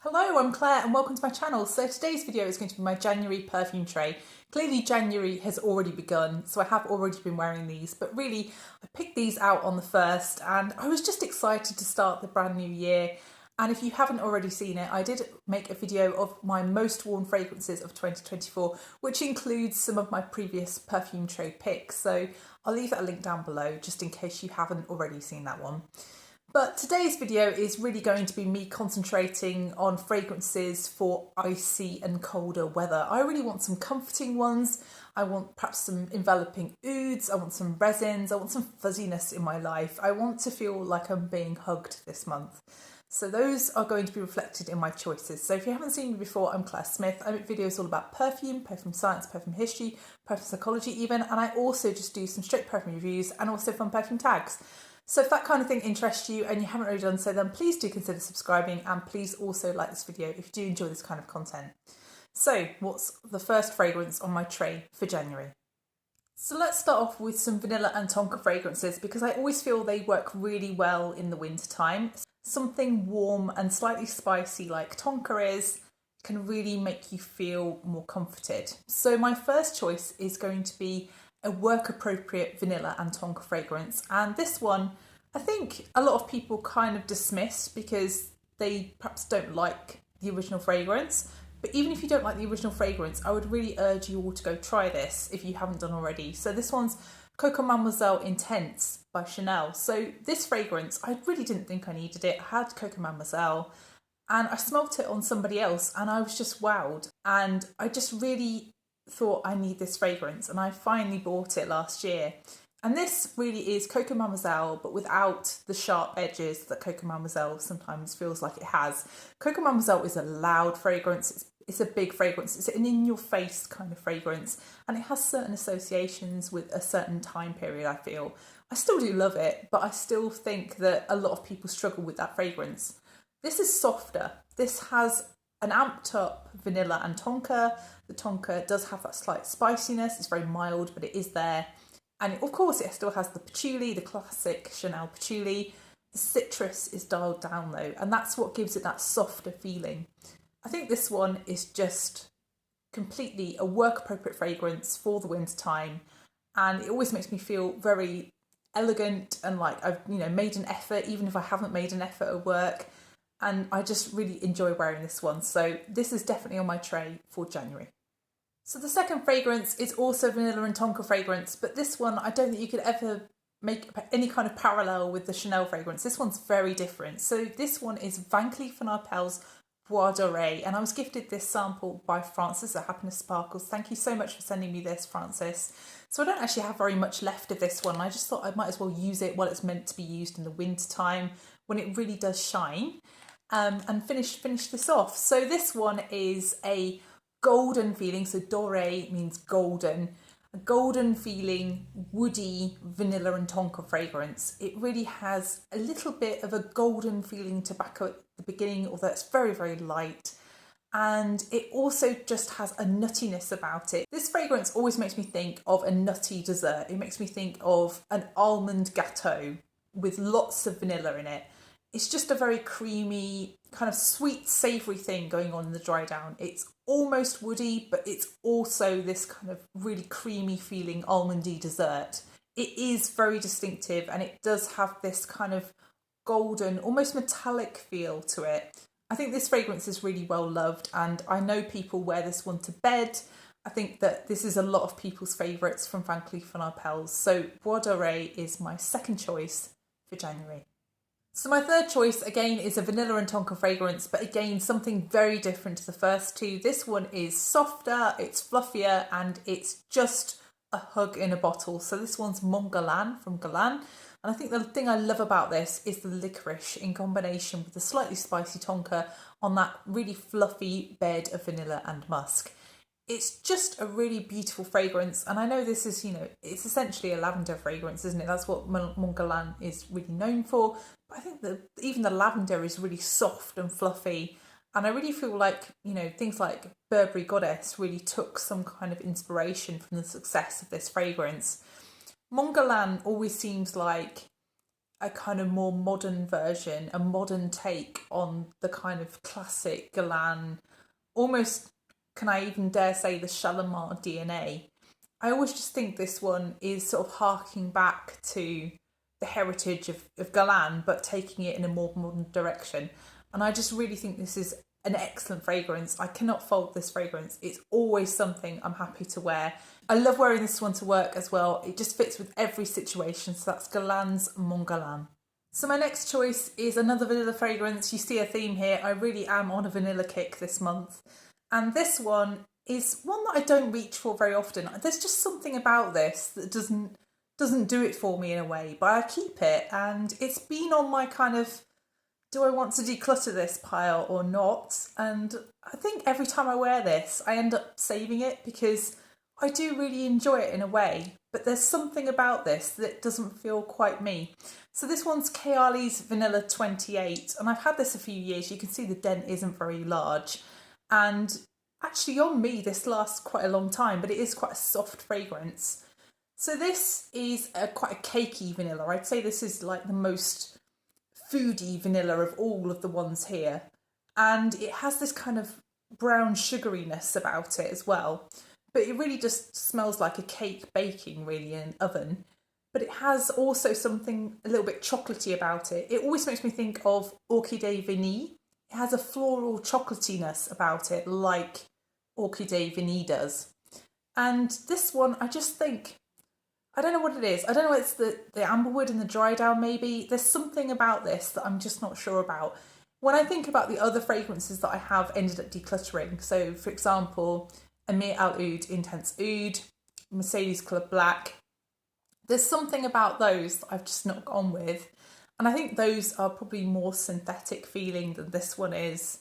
Hello, I'm Claire and welcome to my channel. So today's video is going to be my January perfume tray. Clearly January has already begun, so I have already been wearing these, but really I picked these out on the 1st and I was just excited to start the brand new year. And if you haven't already seen it, I did make a video of my most worn fragrances of 2024, which includes some of my previous perfume tray picks. So I'll leave that link down below just in case you haven't already seen that one. But today's video is really going to be me concentrating on fragrances for icy and colder weather. I really want some comforting ones. I want perhaps some enveloping ouds. I want some resins. I want some fuzziness in my life. I want to feel like I'm being hugged this month. So those are going to be reflected in my choices. So if you haven't seen me before, I'm Claire Smith. I make videos all about perfume, perfume science, perfume history, perfume psychology even. And I also just do some straight perfume reviews and also fun perfume tags. So if that kind of thing interests you and you haven't already done so, then please do consider subscribing and please also like this video if you do enjoy this kind of content. So what's the first fragrance on my tray for January? So let's start off with some vanilla and Tonka fragrances because I always feel they work really well in the winter time. Something warm and slightly spicy like Tonka is can really make you feel more comforted. So my first choice is going to be a work appropriate vanilla and Tonka fragrance, and this one I think a lot of people kind of dismiss because they perhaps don't like the original fragrance. But even if you don't like the original fragrance, I would really urge you all to go try this if you haven't done already. So this one's Coco Mademoiselle Intense by Chanel. So this fragrance, I really didn't think I needed it. I had Coco Mademoiselle and I smelt it on somebody else and I was just wowed, and I just really thought I need this fragrance and I finally bought it last year. And this really is Coco Mademoiselle but without the sharp edges that Coco Mademoiselle sometimes feels like it has. Coco Mademoiselle is a loud fragrance, it's a big fragrance, it's an in your face kind of fragrance, and it has certain associations with a certain time period. I feel I still do love it, but I still think that a lot of people struggle with that fragrance. This is softer, this has an amped up vanilla and Tonka. The Tonka does have that slight spiciness. It's very mild, but it is there. And of course, it still has the patchouli, the classic Chanel patchouli. The citrus is dialed down though, and that's what gives it that softer feeling. I think this one is just completely a work appropriate fragrance for the winter time, and it always makes me feel very elegant and like I've made an effort, even if I haven't made an effort at work. And I just really enjoy wearing this one. So this is definitely on my tray for January. So the second fragrance is also vanilla and Tonka fragrance, but this one I don't think you could ever make any kind of parallel with the Chanel fragrance. This one's very different. So this one is Van Cleef and Arpels Bois, and I was gifted this sample by Francis at Happiness Sparkles. Thank you so much for sending me this, Francis. So I don't actually have very much left of this one. I just thought I might as well use it while it's meant to be used in the winter time when it really does shine. And finish this off. So this one is a golden feeling, so doré means golden, a golden feeling woody vanilla and Tonka fragrance. It really has a little bit of a golden feeling tobacco at the beginning, although it's very, very light. And it also just has a nuttiness about it. This fragrance always makes me think of a nutty dessert. It makes me think of an almond gâteau with lots of vanilla in it. It's just a very creamy, kind of sweet, savoury thing going on in the dry down. It's almost woody, but it's also this kind of really creamy feeling almondy dessert. It is very distinctive and it does have this kind of golden, almost metallic feel to it. I think this fragrance is really well loved and I know people wear this one to bed. I think that this is a lot of people's favourites from Van Cleef and Arpels. So Bois Doré is my second choice for January. So my third choice, again, is a vanilla and Tonka fragrance, but again, something very different to the first two. This one is softer, it's fluffier, and it's just a hug in a bottle. So this one's Mon Guerlain from Guerlain. And I think the thing I love about this is the licorice in combination with the slightly spicy Tonka on that really fluffy bed of vanilla and musk. It's just a really beautiful fragrance, and I know this is, it's essentially a lavender fragrance, isn't it? That's what Mon Guerlain is really known for. But I think that even the lavender is really soft and fluffy, and I really feel like, things like Burberry Goddess really took some kind of inspiration from the success of this fragrance. Mon Guerlain always seems like a kind of more modern version, a modern take on the kind of classic Guerlain, almost, can I even dare say, the Shalimar DNA. I always just think this one is sort of harking back to the heritage of Guerlain, but taking it in a more modern direction. And I just really think this is an excellent fragrance. I cannot fault this fragrance. It's always something I'm happy to wear. I love wearing this one to work as well. It just fits with every situation. So that's Guerlain's Mon Guerlain. So my next choice is another vanilla fragrance. You see a theme here. I really am on a vanilla kick this month. And this one is one that I don't reach for very often. There's just something about this that doesn't do it for me in a way, but I keep it, and it's been on my kind of, do I want to declutter this pile or not? And I think every time I wear this, I end up saving it because I do really enjoy it in a way, but there's something about this that doesn't feel quite me. So this one's Kayali's Vanilla 28, and I've had this a few years. You can see the dent isn't very large, and actually on me this lasts quite a long time, but it is quite a soft fragrance. So this is quite a cakey vanilla. I'd say this is like the most foody vanilla of all of the ones here. And it has this kind of brown sugariness about it as well. But it really just smells like a cake baking really in an oven. But it has also something a little bit chocolatey about it. It always makes me think of Orchidée Vanille. It has a floral chocolatiness about it like Orchidée Vanille does. And this one, I just think, I don't know what it is. I don't know, it's the amberwood and the dry down maybe. There's something about this that I'm just not sure about. When I think about the other fragrances that I have ended up decluttering, so for example, Ameer Al Oud Intense Oud, Mercedes Club Black, there's something about those that I've just not gone with. And I think those are probably more synthetic feeling than this one is.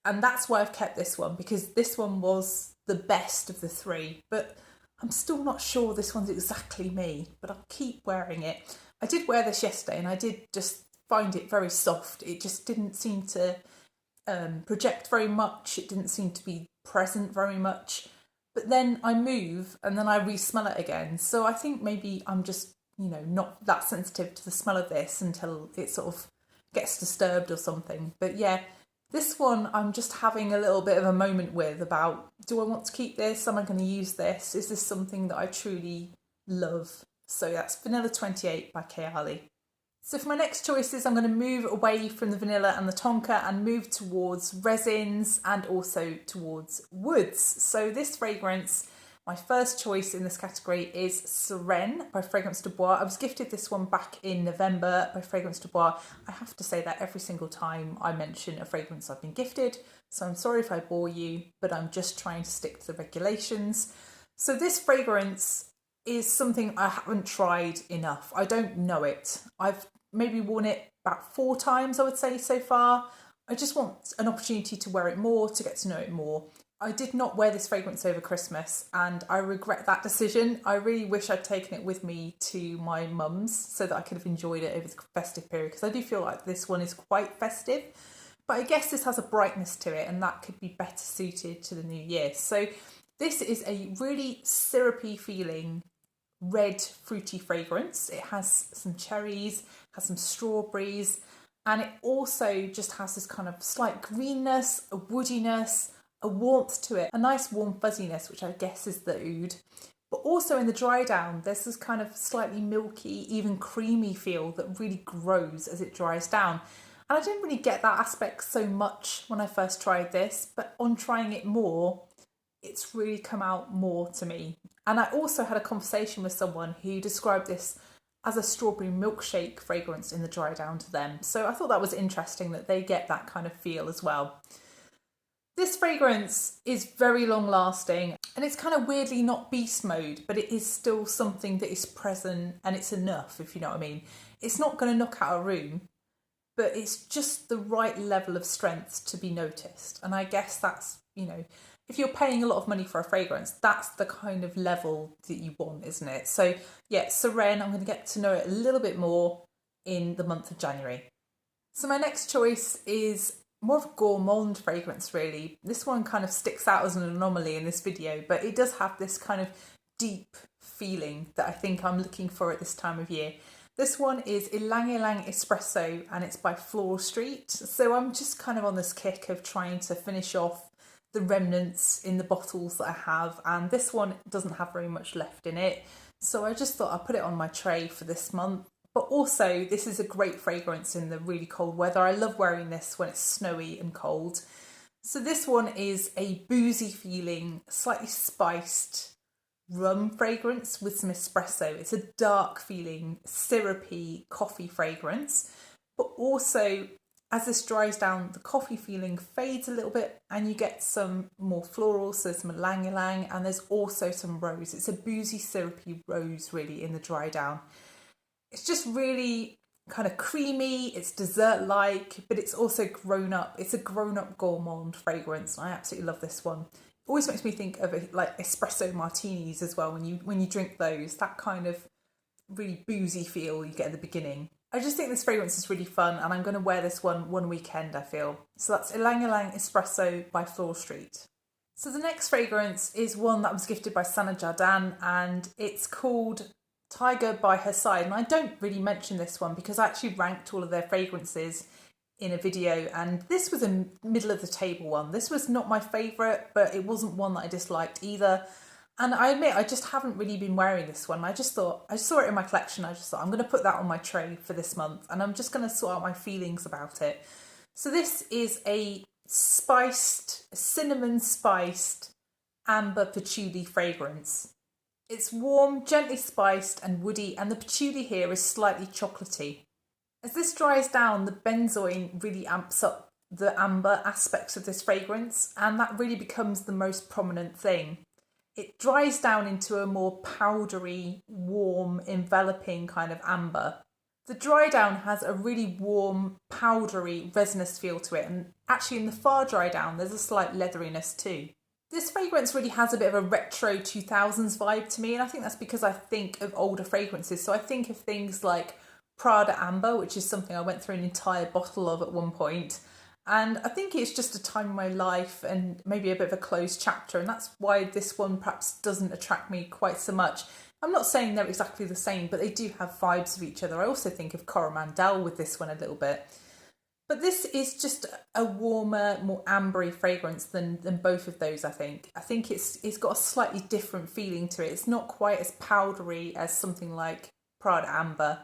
And that's why I've kept this one, because this one was the best of the three. But I'm still not sure this one's exactly me, but I'll keep wearing it. I did wear this yesterday and I did just find it very soft. It just didn't seem to project very much. It didn't seem to be present very much. But then I move and then I re-smell it again. So I think maybe I'm just, not that sensitive to the smell of this until it sort of gets disturbed or something. But yeah, this one I'm just having a little bit of a moment with about, do I want to keep this? Am I going to use this? Is this something that I truly love? So that's Vanilla 28 by Kayali. So for my next choices, I'm going to move away from the vanilla and the tonka and move towards resins and also towards woods. So this fragrance, my first choice in this category is Sirène by Fragranze de Bois. I was gifted this one back in November by Fragranze de Bois. I have to say that every single time I mention a fragrance I've been gifted. So I'm sorry if I bore you, but I'm just trying to stick to the regulations. So this fragrance is something I haven't tried enough. I don't know it. I've maybe worn it about 4 times, I would say, so far. I just want an opportunity to wear it more, to get to know it more. I did not wear this fragrance over Christmas and I regret that decision. I really wish I'd taken it with me to my mum's so that I could have enjoyed it over the festive period, because I do feel like this one is quite festive. But I guess this has a brightness to it and that could be better suited to the new year. So this is a really syrupy feeling red fruity fragrance. It has some cherries, has some strawberries, and it also just has this kind of slight greenness, a woodiness, a warmth to it, a nice warm fuzziness, which I guess is the oud. But also in the dry down, there's this kind of slightly milky, even creamy feel that really grows as it dries down. And I didn't really get that aspect so much when I first tried this, but on trying it more, it's really come out more to me. And I also had a conversation with someone who described this as a strawberry milkshake fragrance in the dry down to them. So I thought that was interesting that they get that kind of feel as well. This fragrance is very long lasting and it's kind of weirdly not beast mode, but it is still something that is present and it's enough, if you know what I mean. It's not going to knock out a room, but it's just the right level of strength to be noticed. And I guess that's, if you're paying a lot of money for a fragrance, that's the kind of level that you want, isn't it? So yeah, Sirène, I'm going to get to know it a little bit more in the month of January. So my next choice is more of a gourmand fragrance, really. This one kind of sticks out as an anomaly in this video, but it does have this kind of deep feeling that I think I'm looking for at this time of year. This one is Ylang Espresso and it's by Floral Street. So I'm just kind of on this kick of trying to finish off the remnants in the bottles that I have, and this one doesn't have very much left in it. So I just thought I'd put it on my tray for this month. But also, this is a great fragrance in the really cold weather. I love wearing this when it's snowy and cold. So this one is a boozy feeling, slightly spiced rum fragrance with some espresso. It's a dark feeling, syrupy coffee fragrance. But also, as this dries down, the coffee feeling fades a little bit and you get some more florals, so some ylang ylang, and there's also some rose. It's a boozy, syrupy rose really in the dry down. It's just really kind of creamy, it's dessert-like, but it's also grown up. It's a grown-up gourmand fragrance. I absolutely love this one. It always makes me think of it like espresso martinis as well. When you drink those, that kind of really boozy feel you get at the beginning. I just think this fragrance is really fun, and I'm going to wear this one weekend, I feel. So that's Ylang Ylang Espresso by Floral Street. So the next fragrance is one that was gifted by Jardin, and it's called Tiger by Her Side. And I don't really mention this one because I actually ranked all of their fragrances in a video, and this was a middle of the table one. This was not my favourite, but it wasn't one that I disliked either. And I admit, I just haven't really been wearing this one. I just thought, I saw it in my collection. I just thought, I'm going to put that on my tray for this month. And I'm just going to sort out my feelings about it. So this is a spiced, cinnamon spiced, amber patchouli fragrance. It's warm, gently spiced and woody. And the patchouli here is slightly chocolatey. As this dries down, the benzoin really amps up the amber aspects of this fragrance. And that really becomes the most prominent thing. It dries down into a more powdery, warm, enveloping kind of amber. The dry down has a really warm, powdery, resinous feel to it, and actually in the far dry down there's a slight leatheriness too. This fragrance really has a bit of a retro 2000s vibe to me, and I think that's because I think of older fragrances. So I think of things like Prada Amber, which is something I went through an entire bottle of at one point. And I think it's just a time in my life and maybe a bit of a closed chapter. And that's why this one perhaps doesn't attract me quite so much. I'm not saying they're exactly the same, but they do have vibes of each other. I also think of Coromandel with this one a little bit. But this is just a warmer, more ambery fragrance than both of those, I think. I think it's got a slightly different feeling to it. It's not quite as powdery as something like Prada Amber.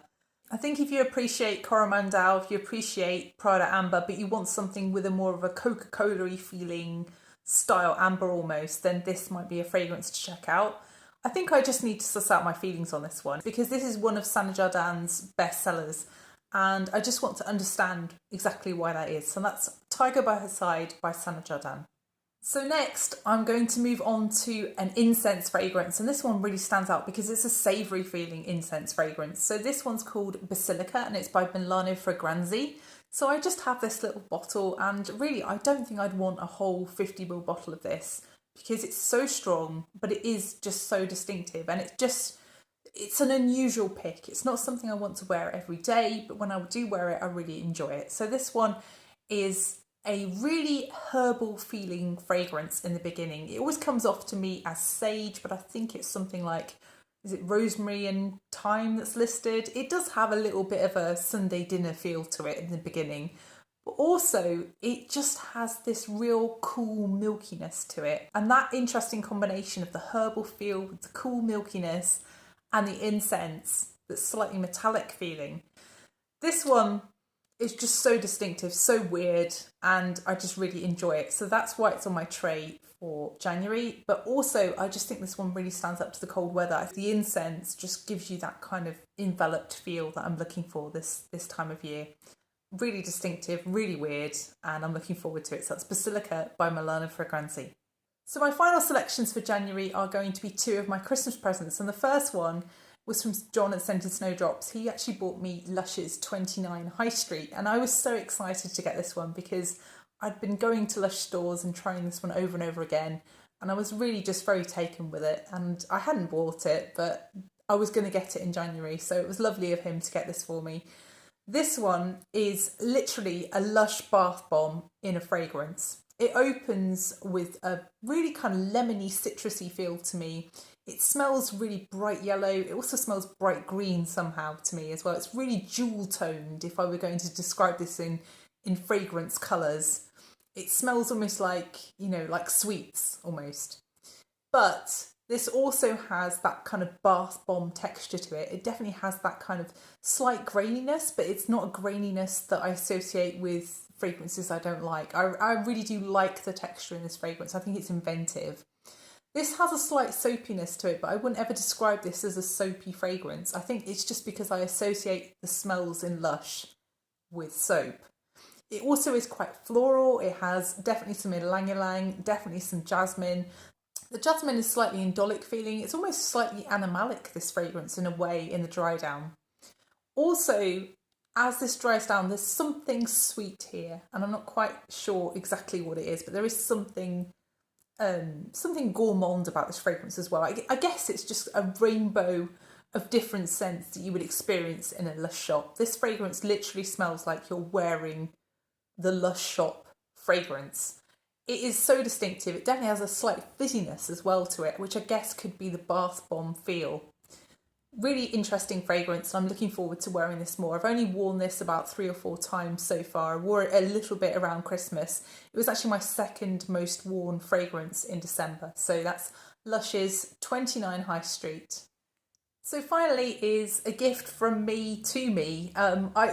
I think if you appreciate Coromandel, if you appreciate Prada Amber, but you want something with a more of a Coca-Cola-y feeling style amber almost, then this might be a fragrance to check out. I think I just need to suss out my feelings on this one because this is one of Jardin's best sellers and I just want to understand exactly why that is. So that's Tiger by Her Side by Jardin. So next, I'm going to move on to an incense fragrance, and this one really stands out because it's a savoury feeling incense fragrance. So this one's called Basilica and it's by Milano Fragranze. So I just have this little bottle, and really I don't think I'd want a whole 50ml bottle of this because it's so strong, but it is just so distinctive, and it's an unusual pick. It's not something I want to wear every day, but when I do wear it, I really enjoy it. So this one is a really herbal feeling fragrance in the beginning. It always comes off to me as sage, but I think it's something like, is it rosemary and thyme that's listed? It does have a little bit of a Sunday dinner feel to it in the beginning, but also it just has this real cool milkiness to it. And that interesting combination of the herbal feel with the cool milkiness and the incense, that's slightly metallic feeling. This one is just so distinctive, so weird, and I just really enjoy it. So that's why it's on my tray for January. But also, I just think this one really stands up to the cold weather. The incense just gives you that kind of enveloped feel that I'm looking for this time of year. Really distinctive, really weird, and I'm looking forward to it. So that's Basilica by Milano Fragranze. So my final selections for January are going to be two of my Christmas presents, and the first one was from John at Scented Snowdrops. He actually bought me Lush's 29 High Street, and I was so excited to get this one because I'd been going to Lush stores and trying this one over and over again, and I was really just very taken with it, and I hadn't bought it, but I was going to get it in January, so it was lovely of him to get this for me. This one is literally a Lush bath bomb in a fragrance. It opens with a really kind of lemony, citrusy feel to me. It smells really bright yellow. It also smells bright green somehow to me as well. It's really jewel toned if I were going to describe this in fragrance colours. It smells almost like, you know, like sweets almost. But this also has that kind of bath bomb texture to it. It definitely has that kind of slight graininess, but it's not a graininess that I associate with fragrances I don't like. I really do like the texture in this fragrance. I think it's inventive. This has a slight soapiness to it, but I wouldn't ever describe this as a soapy fragrance. I think it's just because I associate the smells in Lush with soap. It also is quite floral. It has definitely some ylang ylang, definitely some jasmine. The jasmine is slightly indolic feeling. It's almost slightly animalic, this fragrance, in a way, in the dry down. Also, as this dries down, there's something sweet here, and I'm not quite sure exactly what it is, but there is something gourmand about this fragrance as well. I guess it's just a rainbow of different scents that you would experience in a Lush shop. This fragrance literally smells like you're wearing the Lush shop fragrance. It is so distinctive. It definitely has a slight fizziness as well to it, which I guess could be the bath bomb feel. Really interesting fragrance, and I'm looking forward to wearing this more. I've only worn this about 3 or 4 times so far. I wore it a little bit around Christmas. It was actually my second most worn fragrance in December. So that's Lush's 29 High Street. So finally is a gift from me to me.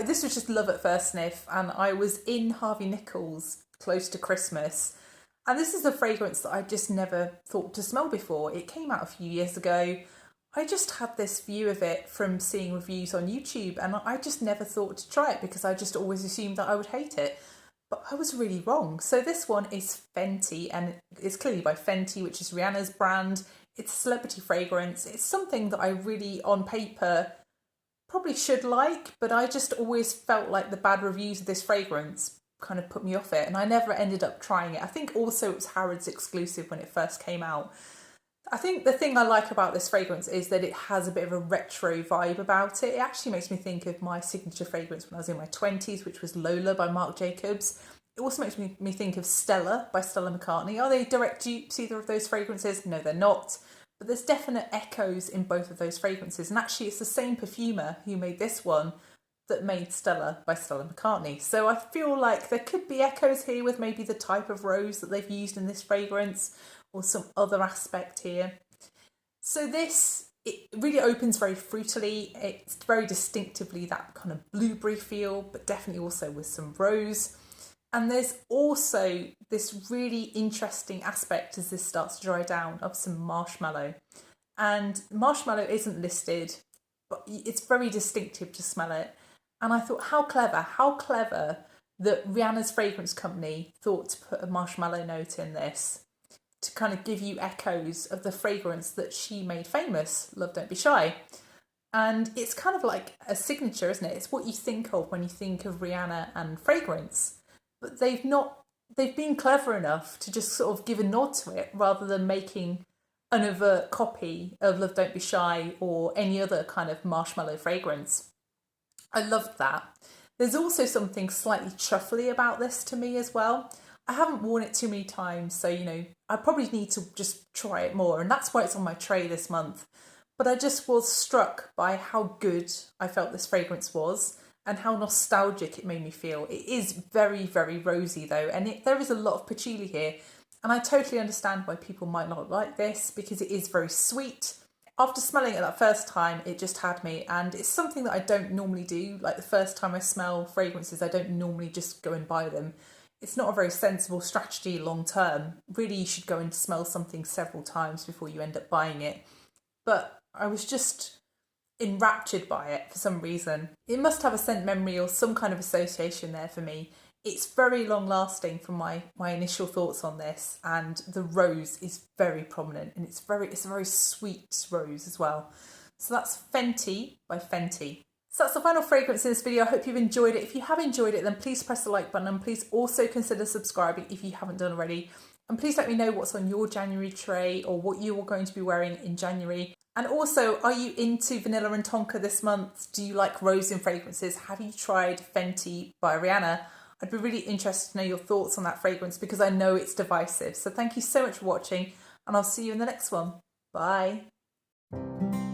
This was just love at first sniff, and I was in Harvey Nichols close to Christmas. And this is a fragrance that I just never thought to smell before. It came out a few years ago. I just had this view of it from seeing reviews on YouTube, and I just never thought to try it because I just always assumed that I would hate it. But I was really wrong. So this one is Fenty, and it's clearly by Fenty, which is Rihanna's brand. It's a celebrity fragrance. It's something that I really, on paper, probably should like, but I just always felt like the bad reviews of this fragrance kind of put me off it, and I never ended up trying it. I think also it was Harrods exclusive when it first came out. I think the thing I like about this fragrance is that it has a bit of a retro vibe about it. It actually makes me think of my signature fragrance when I was in my 20s, which was Lola by Marc Jacobs. It also makes me think of Stella by Stella McCartney. Are they direct dupes, either of those fragrances? No, they're not. But there's definite echoes in both of those fragrances. And actually, it's the same perfumer who made this one that made Stella by Stella McCartney. So I feel like there could be echoes here with maybe the type of rose that they've used in this fragrance, or some other aspect here. So this, it really opens very fruitily. It's very distinctively that kind of blueberry feel, but definitely also with some rose. And there's also this really interesting aspect as this starts to dry down of some marshmallow. And marshmallow isn't listed, but it's very distinctive to smell it. And I thought, how clever that Rihanna's fragrance company thought to put a marshmallow note in this, to kind of give you echoes of the fragrance that she made famous, Love Don't Be Shy. And it's kind of like a signature, isn't it? It's what you think of when you think of Rihanna and fragrance. But they've been clever enough to just sort of give a nod to it rather than making an overt copy of Love Don't Be Shy or any other kind of marshmallow fragrance. I loved that. There's also something slightly truffly about this to me as well. I haven't worn it too many times, so, you know, I probably need to just try it more, and that's why it's on my tray this month. But I just was struck by how good I felt this fragrance was and how nostalgic it made me feel. It is very, very rosy though, and there is a lot of patchouli here, and I totally understand why people might not like this because it is very sweet. After smelling it that first time, it just had me, and it's something that I don't normally do. Like the first time I smell fragrances, I don't normally just go and buy them. It's not a very sensible strategy long term. Really, you should go and smell something several times before you end up buying it. But I was just enraptured by it for some reason. It must have a scent memory or some kind of association there for me. It's very long lasting from my initial thoughts on this, and the rose is very prominent, and it's a very sweet rose as well. So that's Fenty by Fenty. So that's the final fragrance in this video. I hope you've enjoyed it. If you have enjoyed it, then please press the like button, and please also consider subscribing if you haven't done already. And please let me know what's on your January tray or what you are going to be wearing in January. And also, are you into vanilla and Tonka this month? Do you like rose in fragrances? Have you tried Fenty by Rihanna? I'd be really interested to know your thoughts on that fragrance because I know it's divisive. So thank you so much for watching, and I'll see you in the next one. Bye. you.